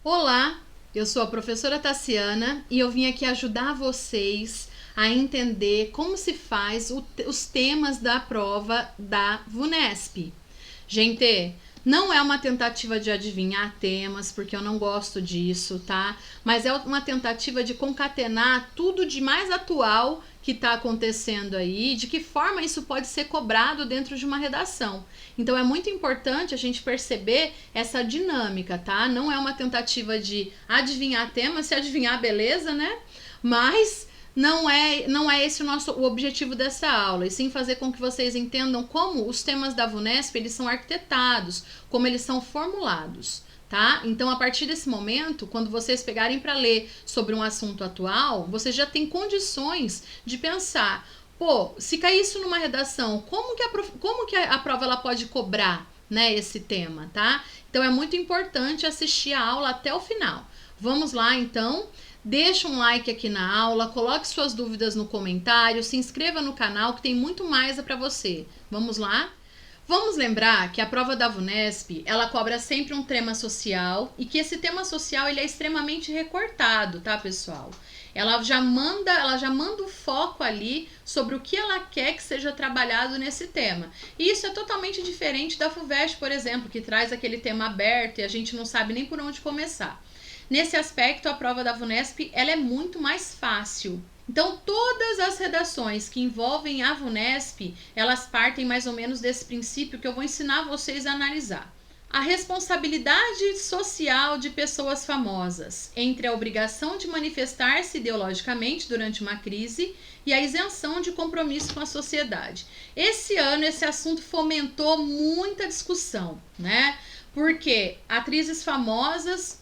Olá, eu sou a professora Tassiana e eu vim aqui ajudar vocês a entender como se faz os temas da prova da VUNESP. Gente, não é uma tentativa de adivinhar temas, porque eu não gosto disso, tá? Mas é uma tentativa de concatenar tudo de mais atual que está acontecendo aí, de que forma isso pode ser cobrado dentro de uma redação. Então é muito importante a gente perceber essa dinâmica, tá? Não é uma tentativa de adivinhar temas, se adivinhar, beleza, né? Mas não é esse o objetivo dessa aula, e sim fazer com que vocês entendam como os temas da VUNESP eles são arquitetados, como eles são formulados. Tá? Então, a partir desse momento, quando vocês pegarem para ler sobre um assunto atual, vocês já têm condições de pensar, pô, se cair isso numa redação, como que a prova ela pode cobrar, né, esse tema, tá? Então, é muito importante assistir a aula até o final. Vamos lá, então. Deixa um like aqui na aula, coloque suas dúvidas no comentário, se inscreva no canal que tem muito mais para você. Vamos lá? Vamos lembrar que a prova da VUNESP, ela cobra sempre um tema social e que esse tema social ele é extremamente recortado, tá, pessoal? Ela já manda o foco ali sobre o que ela quer que seja trabalhado nesse tema. E isso é totalmente diferente da FUVEST, por exemplo, que traz aquele tema aberto e a gente não sabe nem por onde começar. Nesse aspecto, a prova da VUNESP ela é muito mais fácil. Então, todas as redações que envolvem a VUNESP, elas partem mais ou menos desse princípio que eu vou ensinar vocês a analisar. A responsabilidade social de pessoas famosas entre a obrigação de manifestar-se ideologicamente durante uma crise e a isenção de compromisso com a sociedade. Esse ano, esse assunto fomentou muita discussão, né? Porque atrizes famosas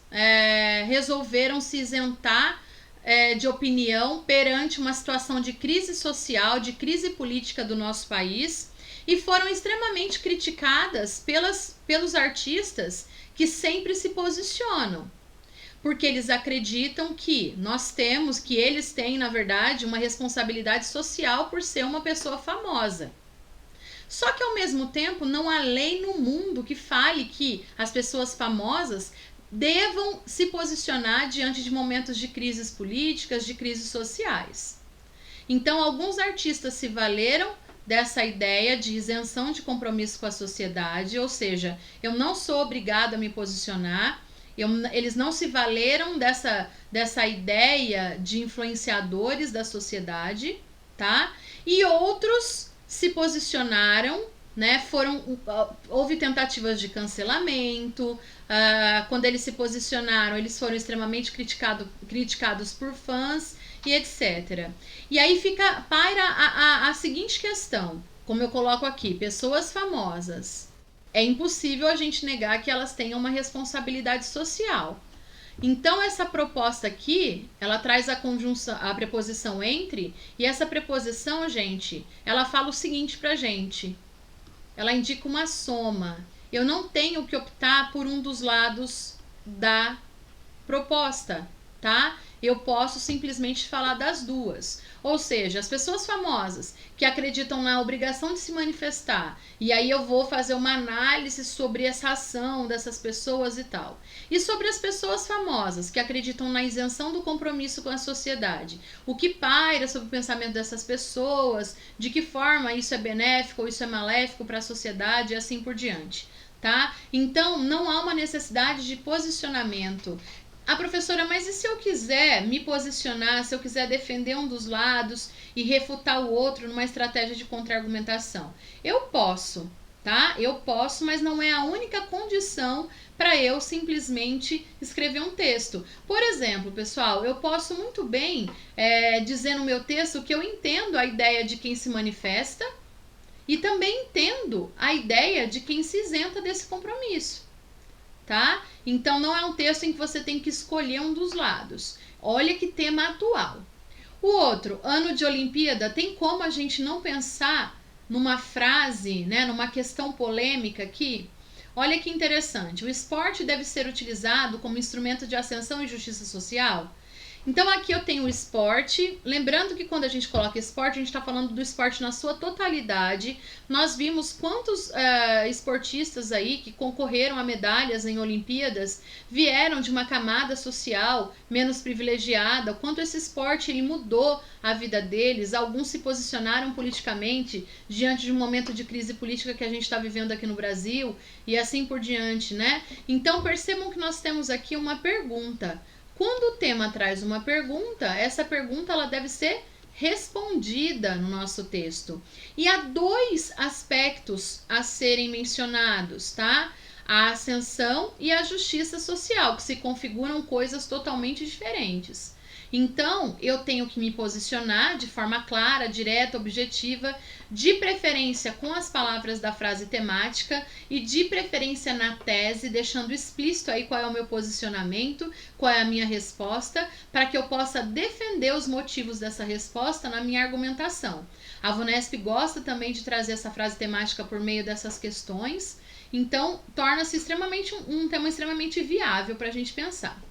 resolveram se isentar de opinião perante uma situação de crise social, de crise política do nosso país e foram extremamente criticadas pelos artistas que sempre se posicionam, porque eles acreditam que eles têm, na verdade, uma responsabilidade social por ser uma pessoa famosa. Só que, ao mesmo tempo, não há lei no mundo que fale que as pessoas famosas devam se posicionar diante de momentos de crises políticas, de crises sociais. Então, alguns artistas se valeram dessa ideia de isenção de compromisso com a sociedade, ou seja, eu não sou obrigado a me posicionar, eles não se valeram dessa ideia de influenciadores da sociedade, tá? E outros se posicionaram, né? Houve tentativas de cancelamento. Quando eles se posicionaram, eles foram extremamente criticados por fãs e etc. E aí paira a seguinte questão, como eu coloco aqui, pessoas famosas. É impossível a gente negar que elas tenham uma responsabilidade social. Então, essa proposta aqui, ela traz a preposição entre, e essa preposição, gente, ela fala o seguinte pra gente. Ela indica uma soma. Eu não tenho que optar por um dos lados da proposta, tá? Eu posso simplesmente falar das duas. Ou seja, as pessoas famosas que acreditam na obrigação de se manifestar, e aí eu vou fazer uma análise sobre essa ação dessas pessoas e tal. E sobre as pessoas famosas que acreditam na isenção do compromisso com a sociedade. O que paira sobre o pensamento dessas pessoas, de que forma isso é benéfico ou isso é maléfico para a sociedade e assim por diante. Tá? Então, não há uma necessidade de posicionamento. Professora, mas e se eu quiser me posicionar, se eu quiser defender um dos lados e refutar o outro numa estratégia de contra-argumentação? Eu posso, tá? Eu posso, mas não é a única condição para eu simplesmente escrever um texto. Por exemplo, pessoal, eu posso muito bem dizer no meu texto que eu entendo a ideia de quem se manifesta e também entendo a ideia de quem se isenta desse compromisso. Tá? Então não é um texto em que você tem que escolher um dos lados. Olha que tema atual. O outro, ano de Olimpíada, tem como a gente não pensar numa frase, né, numa questão polêmica aqui? Olha que interessante. O esporte deve ser utilizado como instrumento de ascensão e justiça social? Então aqui eu tenho o esporte, lembrando que quando a gente coloca esporte, a gente está falando do esporte na sua totalidade. Nós vimos quantos esportistas aí que concorreram a medalhas em Olimpíadas vieram de uma camada social menos privilegiada, quanto esse esporte ele mudou a vida deles, alguns se posicionaram politicamente diante de um momento de crise política que a gente está vivendo aqui no Brasil e assim por diante, né? Então percebam que nós temos aqui uma pergunta. Quando o tema traz uma pergunta, essa pergunta ela deve ser respondida no nosso texto. E há dois aspectos a serem mencionados, tá? A ascensão e a justiça social, que se configuram coisas totalmente diferentes. Então, eu tenho que me posicionar de forma clara, direta, objetiva, de preferência com as palavras da frase temática e de preferência na tese, deixando explícito aí qual é o meu posicionamento, qual é a minha resposta, para que eu possa defender os motivos dessa resposta na minha argumentação. A VUNESP gosta também de trazer essa frase temática por meio dessas questões, então torna-se extremamente um tema extremamente viável para a gente pensar.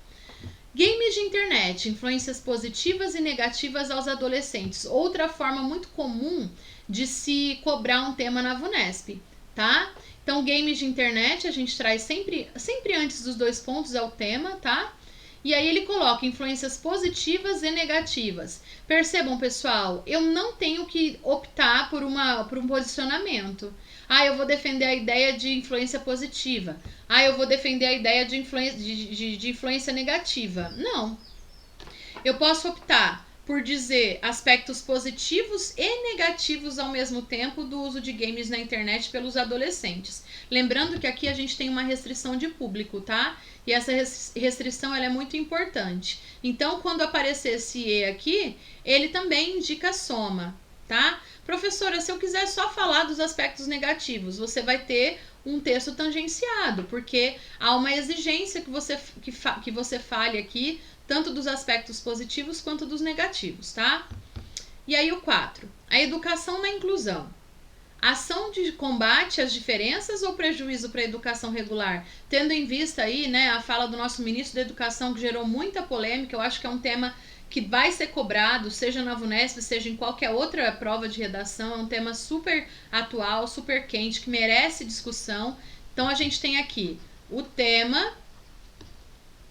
Games de internet, influências positivas e negativas aos adolescentes. Outra forma muito comum de se cobrar um tema na VUNESP, tá? Então, games de internet, a gente traz sempre antes dos dois pontos é o tema, tá? E aí ele coloca influências positivas e negativas. Percebam, pessoal, eu não tenho que optar por um posicionamento. Eu vou defender a ideia de influência positiva. Eu vou defender a ideia de influência negativa. Não. Eu posso optar por dizer aspectos positivos e negativos ao mesmo tempo do uso de games na internet pelos adolescentes. Lembrando que aqui a gente tem uma restrição de público, tá? E essa restrição ela é muito importante. Então, quando aparecer esse E aqui, ele também indica soma, tá? Professora, se eu quiser só falar dos aspectos negativos, você vai ter um texto tangenciado, porque há uma exigência que você fale aqui, tanto dos aspectos positivos quanto dos negativos, tá? E aí o 4, a educação na inclusão. Ação de combate às diferenças ou prejuízo para a educação regular? Tendo em vista aí, né, a fala do nosso ministro da Educação, que gerou muita polêmica, eu acho que é um tema que vai ser cobrado, seja na VUNESP, seja em qualquer outra prova de redação, é um tema super atual, super quente, que merece discussão. Então, a gente tem aqui o tema,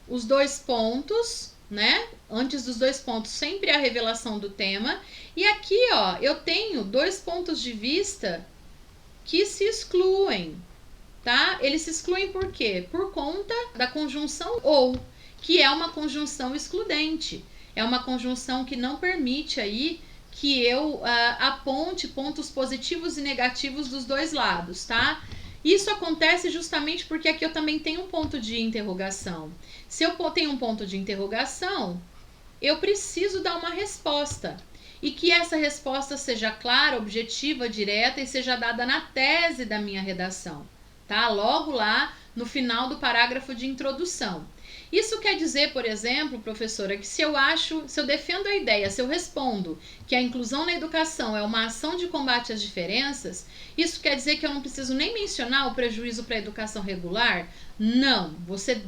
os dois pontos, né? Antes dos dois pontos, sempre a revelação do tema. E aqui, ó, eu tenho dois pontos de vista que se excluem, tá? Eles se excluem por quê? Por conta da conjunção ou, que é uma conjunção excludente. É uma conjunção que não permite aí que eu aponte pontos positivos e negativos dos dois lados, tá? Isso acontece justamente porque aqui eu também tenho um ponto de interrogação. Se eu tenho um ponto de interrogação, eu preciso dar uma resposta. E que essa resposta seja clara, objetiva, direta e seja dada na tese da minha redação, tá? Logo lá no final do parágrafo de introdução. Isso quer dizer, por exemplo, professora, que se eu defendo a ideia, se eu respondo que a inclusão na educação é uma ação de combate às diferenças, isso quer dizer que eu não preciso nem mencionar o prejuízo para a educação regular? Não, você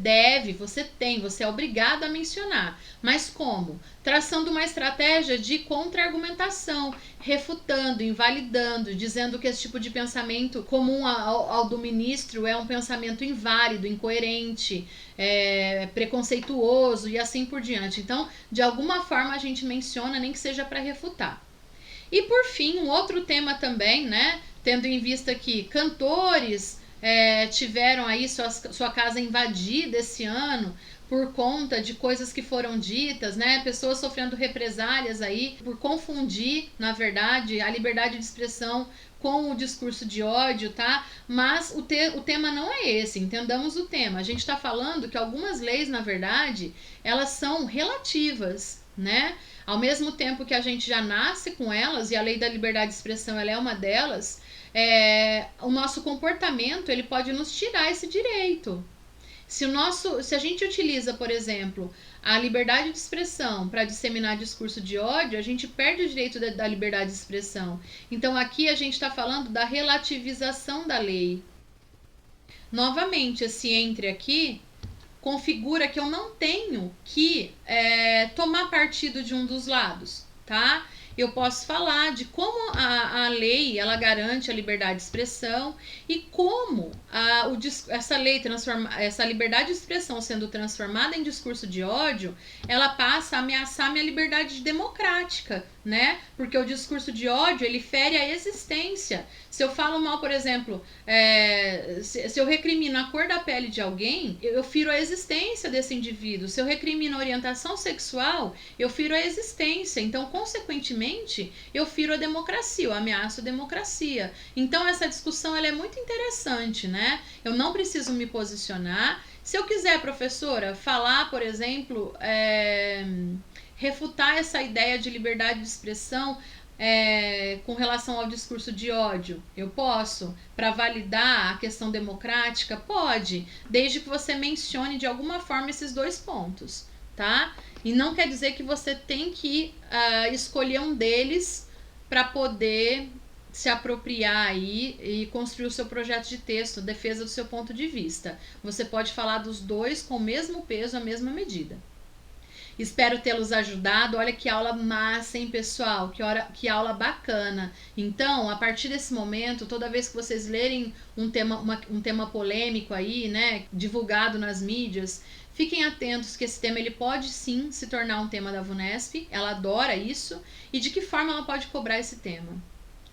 é obrigado a mencionar. Mas como? Traçando uma estratégia de contra-argumentação, refutando, invalidando, dizendo que esse tipo de pensamento comum ao do ministro é um pensamento inválido, incoerente, preconceituoso e assim por diante. Então, de alguma forma a gente menciona, nem que seja para refutar. E por fim, um outro tema também, né? Tendo em vista que cantores tiveram aí sua casa invadida esse ano por conta de coisas que foram ditas, né? Pessoas sofrendo represálias aí por confundir, na verdade, a liberdade de expressão com o discurso de ódio, tá? Mas o tema não é esse, entendamos o tema. A gente está falando que algumas leis, na verdade, elas são relativas, né? Ao mesmo tempo que a gente já nasce com elas, e a lei da liberdade de expressão ela é uma delas, o nosso comportamento ele pode nos tirar esse direito. Se a gente utiliza, por exemplo, a liberdade de expressão para disseminar discurso de ódio, a gente perde o direito da liberdade de expressão. Então aqui a gente está falando da relativização da lei. Novamente, esse entre aqui configura que eu não tenho que tomar partido de um dos lados, tá? Eu posso falar de como a lei ela garante a liberdade de expressão e como essa liberdade de expressão sendo transformada em discurso de ódio, ela passa a ameaçar minha liberdade democrática, né? Porque o discurso de ódio, ele fere a existência. Se eu falo mal, por exemplo, se eu recrimino a cor da pele de alguém, eu firo a existência desse indivíduo. Se eu recrimino a orientação sexual, eu firo a existência. Então, consequentemente, eu firo a democracia, eu ameaço a democracia. Então, essa discussão ela é muito interessante, né? Eu não preciso me posicionar. Se eu quiser, professora, falar, por exemplo, refutar essa ideia de liberdade de expressão com relação ao discurso de ódio, eu posso? Para validar a questão democrática? Pode, desde que você mencione de alguma forma esses dois pontos, tá? E não quer dizer que você tem que escolher um deles para poder se apropriar aí e construir o seu projeto de texto, defesa do seu ponto de vista. Você pode falar dos dois com o mesmo peso, a mesma medida. Espero tê-los ajudado. Olha que aula massa, hein, pessoal? Que aula bacana. Então, a partir desse momento, toda vez que vocês lerem um tema polêmico aí, né, divulgado nas mídias, fiquem atentos que esse tema ele pode sim se tornar um tema da VUNESP. Ela adora isso. E de que forma ela pode cobrar esse tema?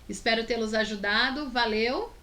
Espero tê-los ajudado. Valeu!